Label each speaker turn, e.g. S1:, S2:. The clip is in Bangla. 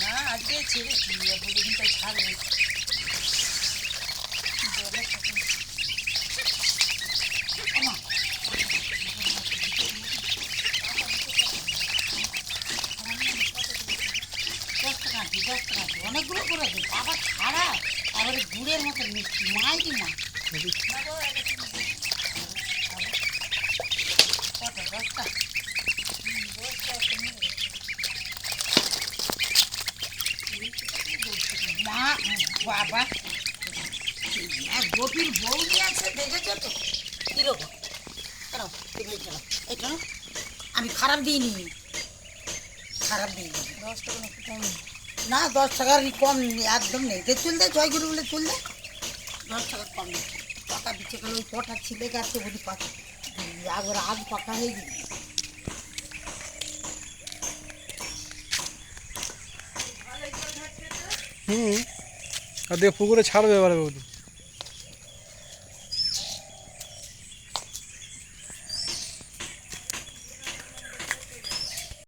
S1: না আজকে ছেড়েছি কিন্তু ছাড়বে
S2: অনেকগুলো করে দিন আবার ছাড়া আবার গুড়ের মতো মিষ্টি মাইরি না কত 10টা মা বাবা গোপীর বউ নিয়ে আছে দেখেছো তো কিরকম এটা আমি খারাপ দিইনি খারাপ দিইনি
S1: 10 টাকা একটু কম
S2: না 10 টাকার কম একদম নেই চুল দে জয়গুরু বলে চুল দে 10 টাকা কম নেই টাকা দিচ্ছে গেলে ওই কটা ছিলে গাছে বলি পাখি আগর আগ পাকা হয়ে গেল
S3: আর দেখো পুকুরে ছাড়বে এবারে বৌদি